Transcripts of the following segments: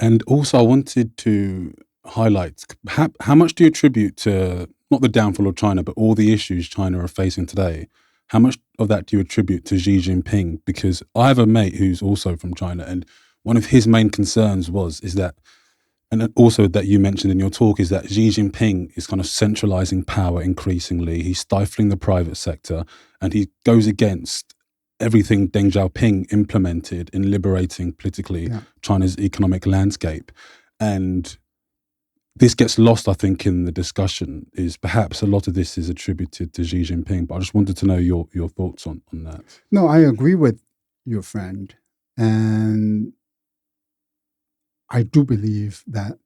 And also, I wanted to highlight how much do you attribute to not the downfall of China, but all the issues China are facing today? How much of that do you attribute to Xi Jinping? Because I have a mate who's also from China, and one of his main concerns is that, and also that you mentioned in your talk, is that Xi Jinping is kind of centralizing power increasingly. He's stifling the private sector, and he goes against everything Deng Xiaoping implemented in liberating politically China's economic landscape. And this gets lost, I think, in the discussion, is perhaps a lot of this is attributed to Xi Jinping. But I just wanted to know your thoughts on that. No, I agree with your friend. And I do believe that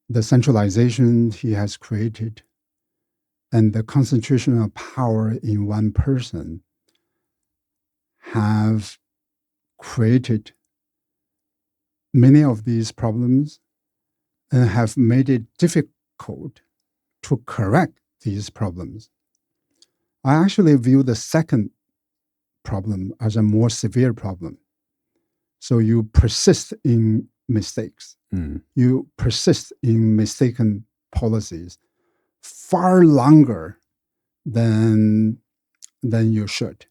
the centralization he has created and the concentration of power in one person have created many of these problems and have made it difficult to correct these problems. I actually view the second problem as a more severe problem. So you persist in mistakes. You persist in mistaken policies far longer than you should.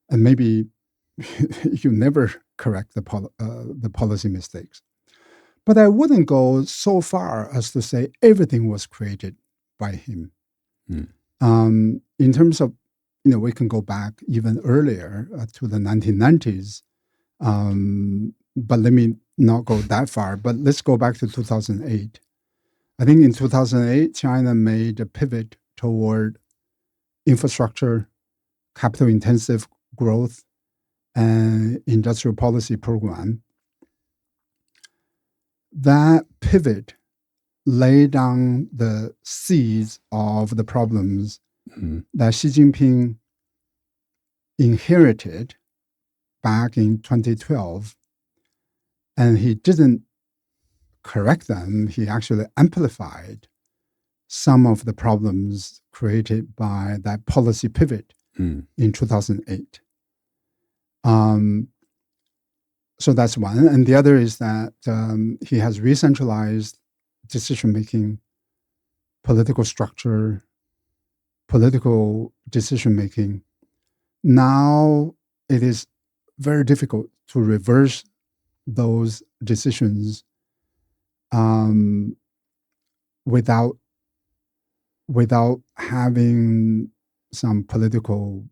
And maybe you never correct the policy mistakes. But I wouldn't go so far as to say everything was created by him. In terms of, we can go back even earlier to the 1990s. But let me not go that far. But let's go back to 2008. I think in 2008, China made a pivot toward infrastructure, capital-intensive growth, and industrial policy program. That pivot laid down the seeds of the problems that Xi Jinping inherited back in 2012, and he didn't correct them. He actually amplified some of the problems created by that policy pivot in 2008. So that's one. And the other is that he has re-centralized decision-making, political structure, political decision-making. Now it is very difficult to reverse those decisions without having some political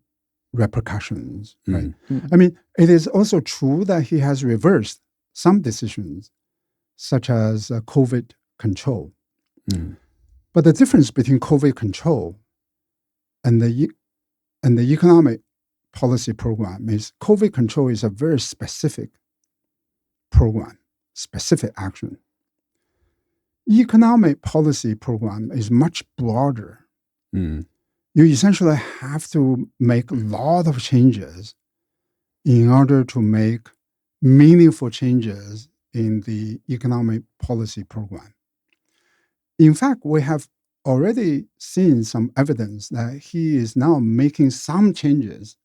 repercussions, right? I mean, it is also true that he has reversed some decisions, such as COVID control. But the difference between COVID control and the economic policy program is COVID control is a very specific program, specific action. Economic policy program is much broader. You essentially have to make a lot of changes in order to make meaningful changes in the economic policy program. In fact, we have already seen some evidence that he is now making some changes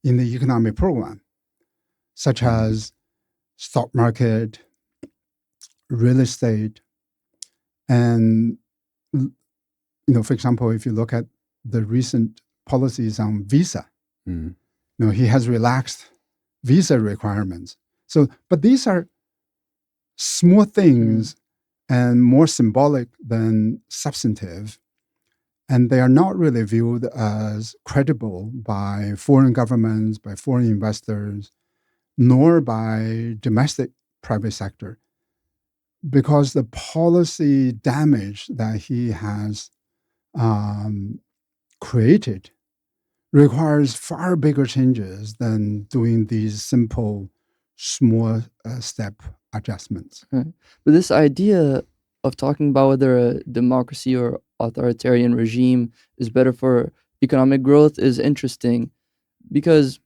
in the economic program, such as stock market, real estate, and, for example, if you look at the recent policies on visa, he has relaxed visa requirements. So, but these are small things and more symbolic than substantive, and they are not really viewed as credible by foreign governments, by foreign investors, nor by domestic private sector, because the policy damage that he has created requires far bigger changes than doing these simple, small step adjustments. Right. But this idea of talking about whether a democracy or authoritarian regime is better for economic growth is interesting because,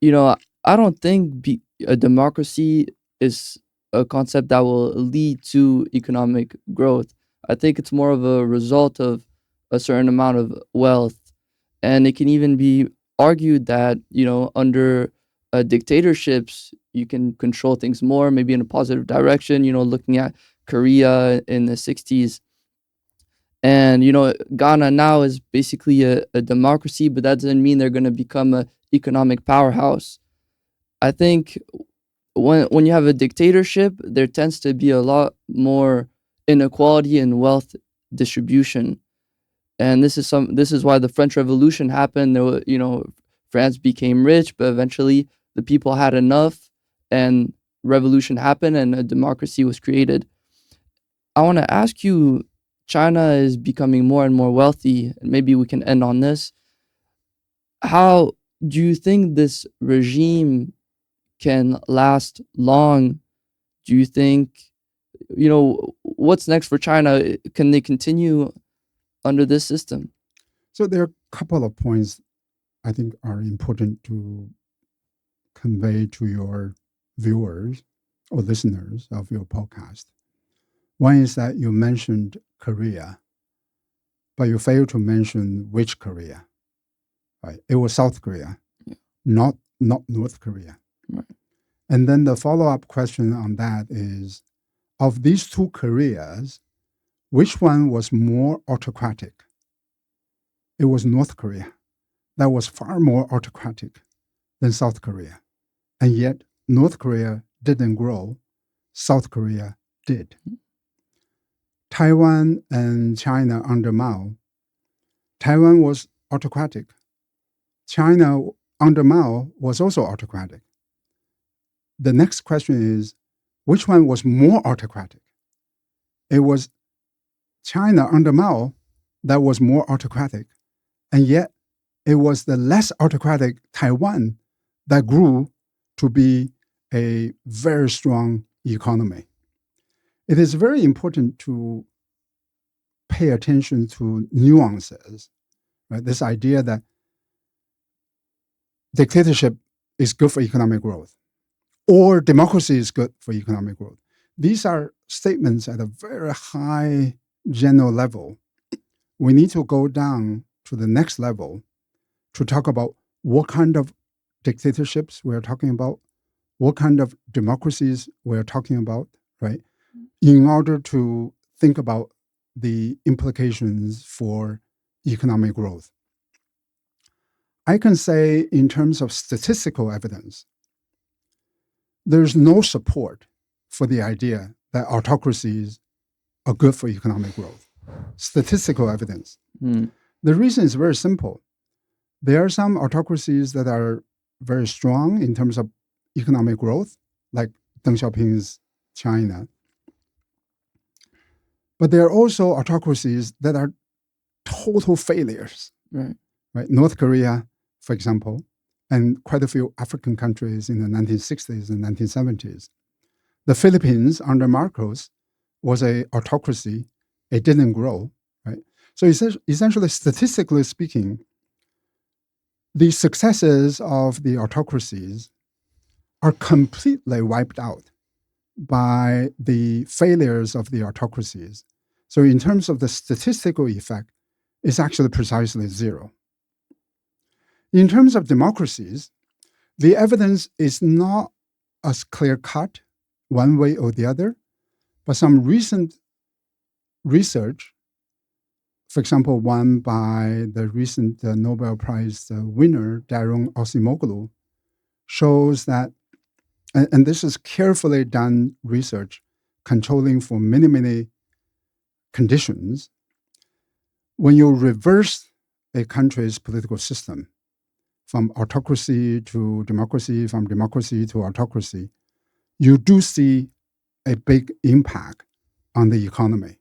I don't think a democracy is a concept that will lead to economic growth. I think it's more of a result of a certain amount of wealth. And it can even be argued that, under dictatorships, you can control things more, maybe in a positive direction. Looking at Korea in the 60s. And, Ghana now is basically a democracy, but that doesn't mean they're going to become an economic powerhouse. I think when you have a dictatorship, there tends to be a lot more inequality in wealth distribution. And this is why the French Revolution happened. France became rich, but eventually the people had enough, and revolution happened, and a democracy was created. I want to ask you, China is becoming more and more wealthy, and maybe we can end on this. How do you think this regime can last long? Do you think, what's next for China? Can they continue under this system? So there are a couple of points I think are important to convey to your viewers or listeners of your podcast. One is that you mentioned Korea, but you failed to mention which Korea. Right? It was South Korea, not North Korea. Right. And then the follow-up question on that is, of these two Koreas, which one was more autocratic? It was North Korea. That was far more autocratic than South Korea. And yet, North Korea didn't grow. South Korea did. Taiwan and China under Mao. Taiwan was autocratic. China under Mao was also autocratic. The next question is, which one was more autocratic? It was China under Mao that was more autocratic. And yet, it was the less autocratic Taiwan that grew to be a very strong economy. It is very important to pay attention to nuances, right? This idea that dictatorship is good for economic growth, or democracy is good for economic growth. These are statements at a very high general level. We need to go down to the next level to talk about what kind of dictatorships we're talking about, what kind of democracies we're talking about, right? In order to think about the implications for economic growth. I can say in terms of statistical evidence, there's no support for the idea that autocracies are good for economic growth. Statistical evidence. The reason is very simple. There are some autocracies that are very strong in terms of economic growth, like Deng Xiaoping's China. But there are also autocracies that are total failures. Right. North Korea, for example, and quite a few African countries in the 1960s and 1970s. The Philippines under Marcos was an autocracy. It didn't grow. Right? So essentially, statistically speaking, the successes of the autocracies are completely wiped out by the failures of the autocracies. So in terms of the statistical effect, it's actually precisely zero. In terms of democracies, the evidence is not as clear-cut one way or the other, but some recent research, for example, one by the recent Nobel Prize winner, Daron Acemoglu, shows that, and this is carefully done research, controlling for many, many conditions. When you reverse a country's political system from autocracy to democracy, from democracy to autocracy, you do see a big impact on the economy.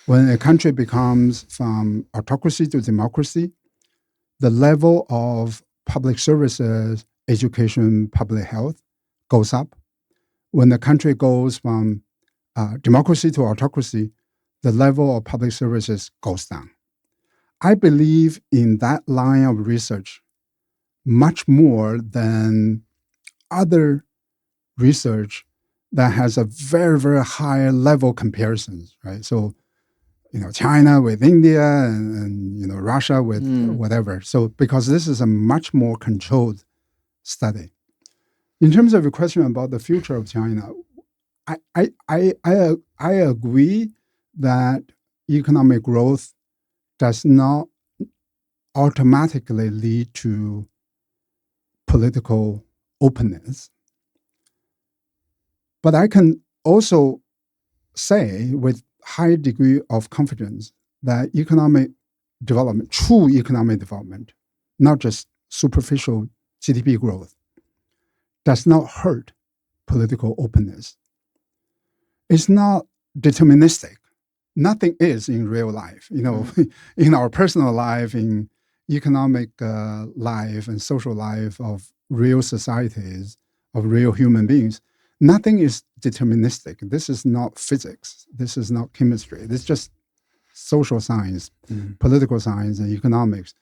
When a country becomes from autocracy to democracy, the level of public services, education, public health goes up. When the country goes from democracy to autocracy, the level of public services goes down. I believe in that line of research much more than other research that has a very, very high level comparisons, right? So, China with India and Russia with whatever. So because this is a much more controlled study. In terms of your question about the future of China, I agree that economic growth does not automatically lead to political openness. But I can also say with high degree of confidence that economic development, true economic development, not just superficial GDP growth, does not hurt political openness. It's not deterministic. Nothing is in real life. In our personal life, in economic life and social life of real societies, of real human beings, nothing is deterministic. This is not physics. This is not chemistry. This is just social science, political science, and economics.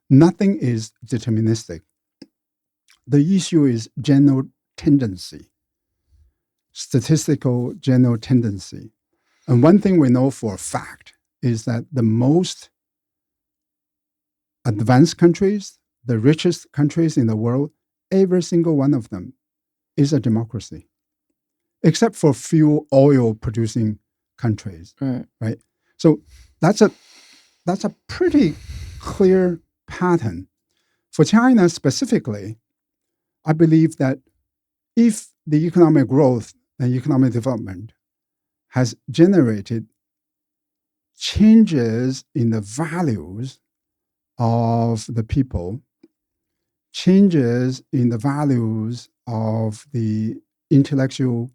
Nothing is deterministic. The issue is general tendency, statistical general tendency. And one thing we know for a fact is that the most advanced countries, the richest countries in the world, every single one of them is a democracy, except for few oil-producing countries, right? So that's a pretty clear pattern. For China specifically, I believe that if the economic growth and economic development has generated changes in the values of the people, changes in the values of the intellectual,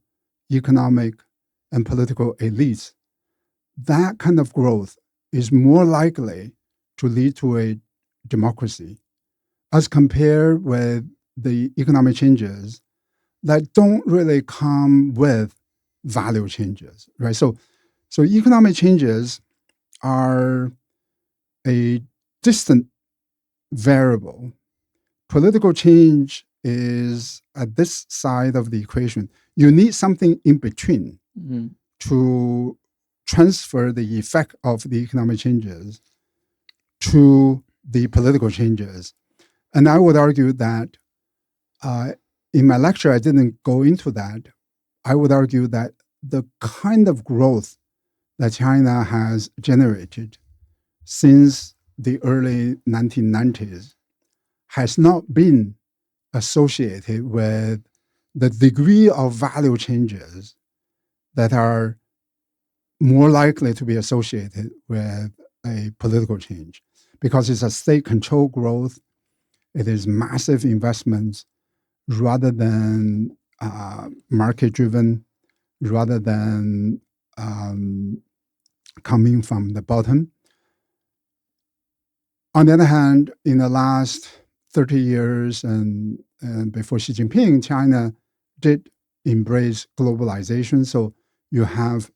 economic, and political elites, that kind of growth is more likely to lead to a democracy as compared with the economic changes that don't really come with value changes, right? So economic changes are a distant variable. Political change is at this side of the equation. You need something in between to transfer the effect of the economic changes to the political changes. And I would argue that in my lecture, I didn't go into that. I would argue that the kind of growth that China has generated since the early 1990s has not been associated with the degree of value changes that are more likely to be associated with a political change, because it's a state-controlled growth. It is massive investments rather than market-driven, rather than coming from the bottom. On the other hand, in the last 30 years and before Xi Jinping, China did embrace globalization. So you have,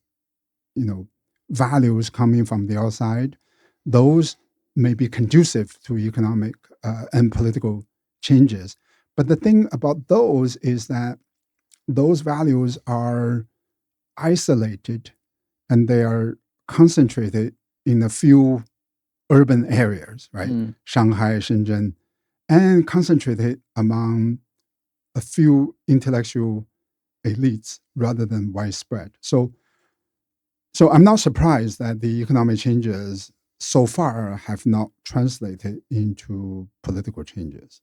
values coming from the outside. Those may be conducive to economic and political changes. But the thing about those is that those values are isolated and they are concentrated in a few urban areas, right? Shanghai, Shenzhen, and concentrated among a few intellectual elites rather than widespread. So I'm not surprised that the economic changes so far have not translated into political changes.